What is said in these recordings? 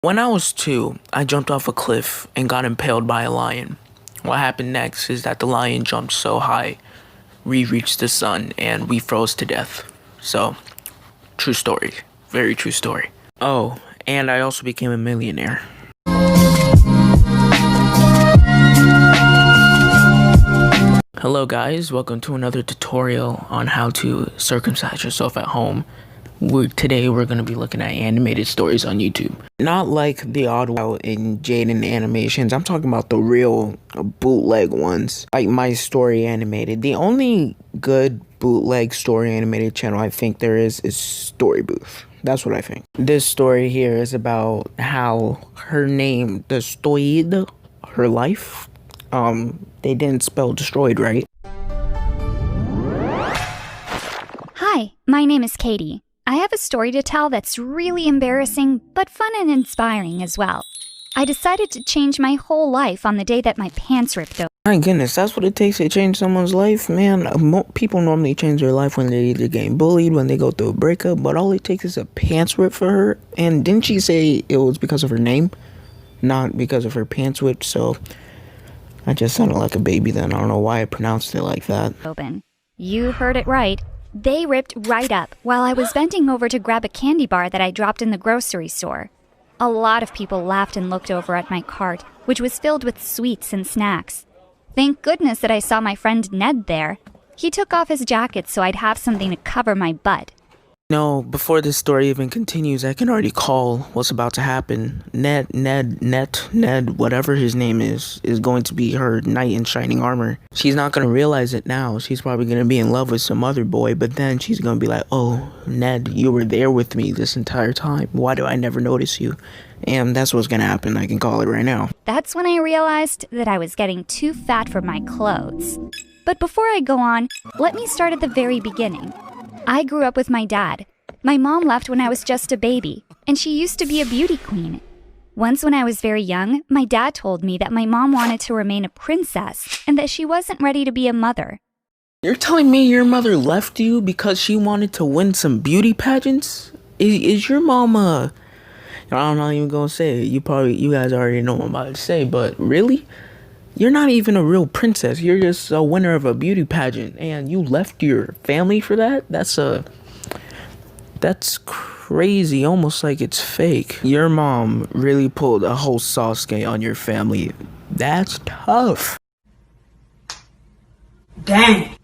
When I was 2, I jumped off a cliff and got impaled by a lion. What happened next is that the lion jumped so high, we reached the sun and we froze to death. So, true story. Very true story. Oh, and I also became a millionaire. Hello guys, welcome to another tutorial on how to circumcise yourself at home. Today we're going to be looking at animated stories on YouTube. Not like the odd wow in Jaden animations. I'm talking about the real bootleg ones. Like My Story Animated. The only good bootleg story animated channel I think there is Story Booth. That's what I think. This story here is about how her name destroyed her life. They didn't spell destroyed right. Hi, my name is Katie. I have a story to tell that's really embarrassing, but fun and inspiring as well. I decided to change my whole life on the day that my pants ripped open. My goodness, that's what it takes to change someone's life, man. People normally change their life when they're either getting bullied, when they go through a breakup, but all it takes is a pants rip for her. And didn't she say it was because of her name, not because of her pants rip? So I just sounded like a baby then. I don't know why I pronounced it like that. You heard it right. They ripped right up while I was bending over to grab a candy bar that I dropped in the grocery store. A lot of people laughed and looked over at my cart, which was filled with sweets and snacks. Thank goodness that I saw my friend Ned there. He took off his jacket so I'd have something to cover my butt. No, before this story even continues, I can already call what's about to happen. Ned, whatever his name is going to be her knight in shining armor. She's not going to realize it now. She's probably going to be in love with some other boy, but then she's going to be like, oh, Ned, you were there with me this entire time. Why do I never notice you? And that's what's going to happen. I can call it right now. That's when I realized that I was getting too fat for my clothes. But before I go on, let me start at the very beginning. I grew up with my dad. My mom left when I was just a baby, and she used to be a beauty queen. Once when I was very young, my dad told me that my mom wanted to remain a princess and that she wasn't ready to be a mother. You're telling me your mother left you because she wanted to win some beauty pageants? Is your mama... I'm not even gonna say it. You guys already know what I'm about to say, but really? You're not even a real princess. You're just a winner of a beauty pageant, and you left your family for that? That's crazy, almost like it's fake. Your mom really pulled a whole Sasuke on your family. That's tough. Dang.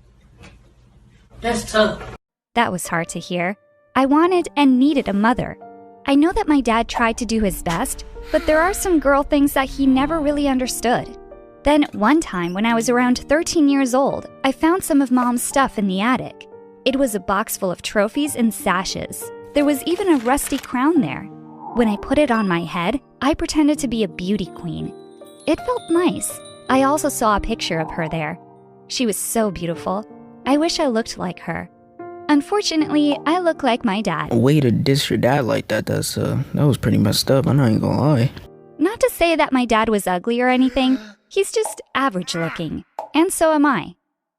That's tough. That was hard to hear. I wanted and needed a mother. I know that my dad tried to do his best, but there are some girl things that he never really understood. Then, one time when I was around 13 years old, I found some of Mom's stuff in the attic. It was a box full of trophies and sashes. There was even a rusty crown there. When I put it on my head, I pretended to be a beauty queen. It felt nice. I also saw a picture of her there. She was so beautiful. I wish I looked like her. Unfortunately, I look like my dad. Way to diss your dad like that, that was pretty messed up, I'm not even gonna lie. Not to say that my dad was ugly or anything. He's just average looking. And so am I.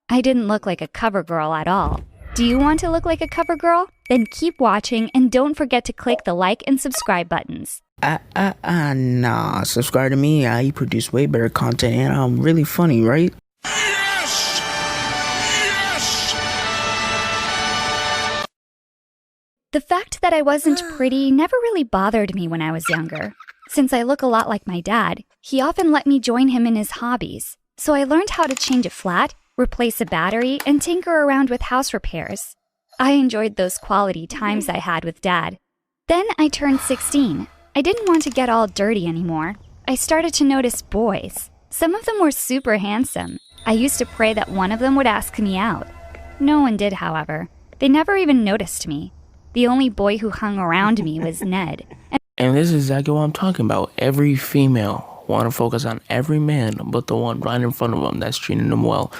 I didn't look like a cover girl at all. Do you want to look like a cover girl? Then keep watching and don't forget to click the like and subscribe buttons. Nah. Subscribe to me. I produce way better content and I'm really funny, right? Yes! Yes! The fact that I wasn't pretty never really bothered me when I was younger. Since I look a lot like my dad, he often let me join him in his hobbies. So I learned how to change a flat, replace a battery, and tinker around with house repairs. I enjoyed those quality times I had with Dad. Then I turned 16. I didn't want to get all dirty anymore. I started to notice boys. Some of them were super handsome. I used to pray that one of them would ask me out. No one did, however. They never even noticed me. The only boy who hung around me was Ned. And this is exactly what I'm talking about. Every female want to focus on every man but the one right in front of them that's treating them well.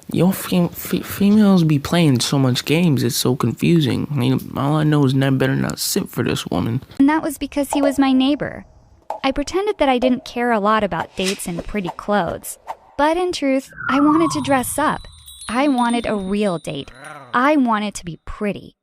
Females be playing so much games, it's so confusing. I mean, all I know is Ned better not sit for this woman. And that was because he was my neighbor. I pretended that I didn't care a lot about dates and pretty clothes. But in truth, I wanted to dress up. I wanted a real date. I wanted to be pretty.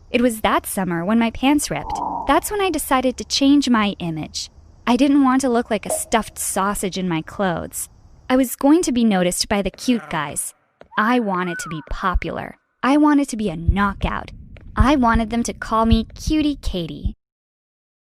It was that summer when my pants ripped. That's when I decided to change my image. I didn't want to look like a stuffed sausage in my clothes. I was going to be noticed by the cute guys. I wanted to be popular. I wanted to be a knockout. I wanted them to call me Cutie Katie.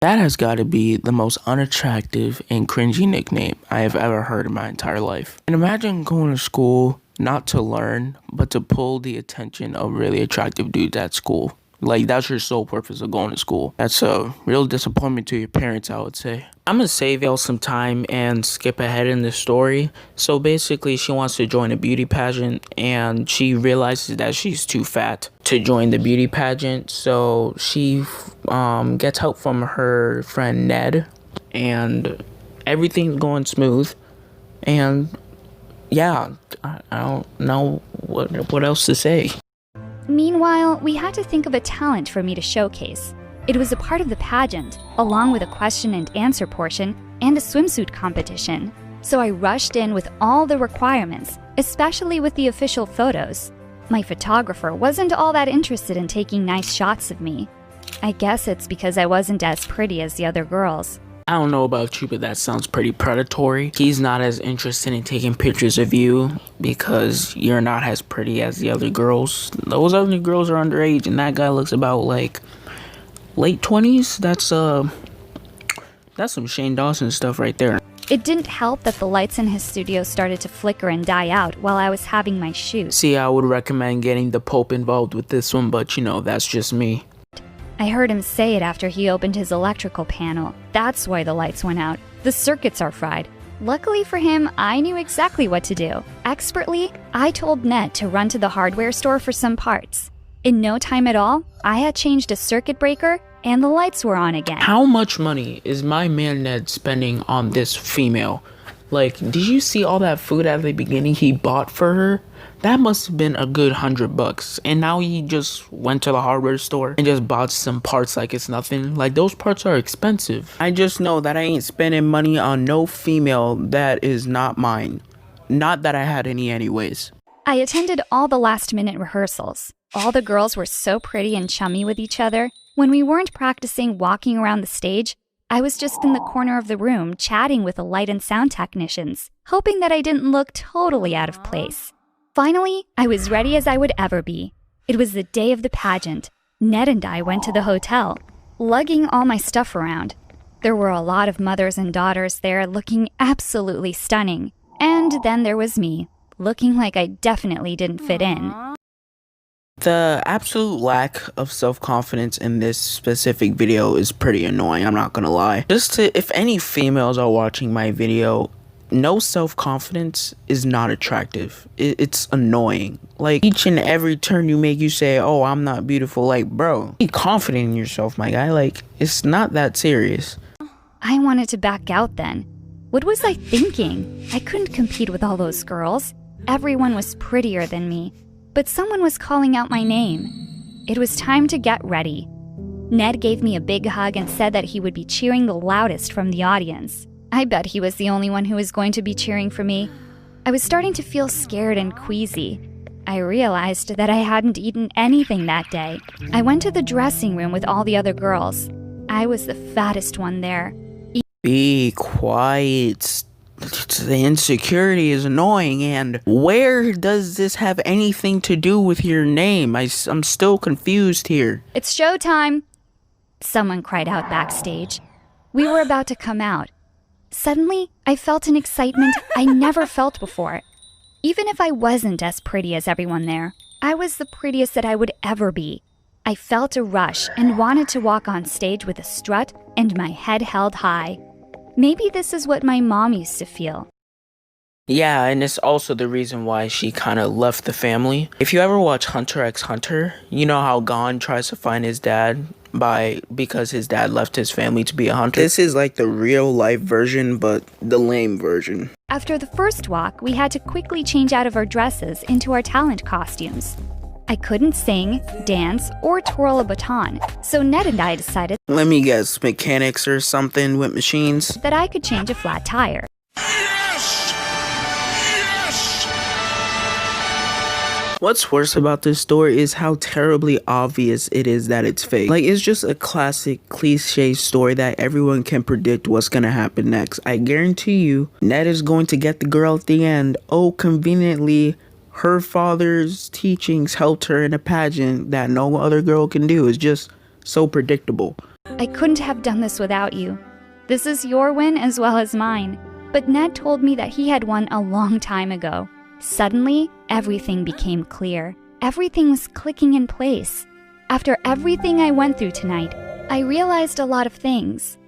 That has got to be the most unattractive and cringy nickname I have ever heard in my entire life. And imagine going to school not to learn, but to pull the attention of really attractive dudes at school. Like, that's your sole purpose of going to school. That's a real disappointment to your parents, I would say. I'm gonna save y'all some time and skip ahead in the story. So basically, she wants to join a beauty pageant, and she realizes that she's too fat to join the beauty pageant. So she gets help from her friend Ned, and everything's going smooth. And yeah, I don't know what else to say. Meanwhile, we had to think of a talent for me to showcase. It was a part of the pageant, along with a question and answer portion and a swimsuit competition. So I rushed in with all the requirements, especially with the official photos. My photographer wasn't all that interested in taking nice shots of me. I guess it's because I wasn't as pretty as the other girls. I don't know about you, but that sounds pretty predatory. He's not as interested in taking pictures of you because you're not as pretty as the other girls. Those other girls are underage, and that guy looks about like late 20s. That's some Shane Dawson stuff right there. It didn't help that the lights in his studio started to flicker and die out while I was having my shoot. See, I would recommend getting the Pope involved with this one, but you know, that's just me. I heard him say it after he opened his electrical panel. That's why the lights went out. The circuits are fried. Luckily for him, I knew exactly what to do. Expertly, I told Ned to run to the hardware store for some parts. In no time at all, I had changed a circuit breaker and the lights were on again. How much money is my man Ned spending on this female? Like, did you see all that food at the beginning he bought for her? That must have been a good $100. And now he just went to the hardware store and just bought some parts like it's nothing. Like, those parts are expensive. I just know that I ain't spending money on no female that is not mine. Not that I had any anyways. I attended all the last-minute rehearsals. All the girls were so pretty and chummy with each other. When we weren't practicing walking around the stage, I was just in the corner of the room chatting with the light and sound technicians, hoping that I didn't look totally out of place. Finally, I was ready as I would ever be. It was the day of the pageant. Ned and I went to the hotel, lugging all my stuff around. There were a lot of mothers and daughters there looking absolutely stunning. And then there was me, looking like I definitely didn't fit in. The absolute lack of self-confidence in this specific video is pretty annoying, I'm not gonna lie. If any females are watching my video, no self-confidence is not attractive. It's annoying. Like, each and every turn you make, you say, oh, I'm not beautiful. Like, bro, be confident in yourself, my guy. Like, it's not that serious. I wanted to back out then. What was I thinking? I couldn't compete with all those girls. Everyone was prettier than me. But someone was calling out my name. It was time to get ready. Ned gave me a big hug and said that he would be cheering the loudest from the audience. I bet he was the only one who was going to be cheering for me. I was starting to feel scared and queasy. I realized that I hadn't eaten anything that day. I went to the dressing room with all the other girls. I was the fattest one there. Be quiet. The insecurity is annoying, and where does this have anything to do with your name? I'm still confused here. It's showtime! Someone cried out backstage. We were about to come out. Suddenly, I felt an excitement I never felt before. Even if I wasn't as pretty as everyone there, I was the prettiest that I would ever be. I felt a rush and wanted to walk on stage with a strut and my head held high. Maybe this is what my mom used to feel. Yeah, and it's also the reason why she kind of left the family. If you ever watch Hunter x Hunter, you know how Gon tries to find his dad because his dad left his family to be a hunter. This is like the real life version, but the lame version. After the first walk, we had to quickly change out of our dresses into our talent costumes. I couldn't sing, dance, or twirl a baton, so Ned and I decided, let me guess, mechanics or something with machines? That I could change a flat tire. Yes! Yes! What's worse about this story is how terribly obvious it is that it's fake. Like, it's just a classic cliche story that everyone can predict what's gonna happen next. I guarantee you, Ned is going to get the girl at the end. Oh, conveniently, her father's teachings helped her in a pageant that no other girl can do. It's just so predictable. I couldn't have done this without you. This is your win as well as mine. But Ned told me that he had won a long time ago. Suddenly, everything became clear. Everything was clicking in place. After everything I went through tonight, I realized a lot of things.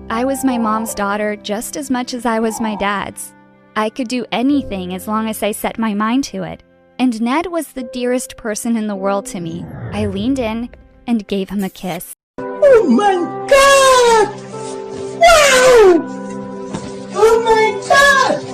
I was my mom's daughter just as much as I was my dad's. I could do anything as long as I set my mind to it. And Ned was the dearest person in the world to me. I leaned in and gave him a kiss. Oh my God! Wow! Oh my God!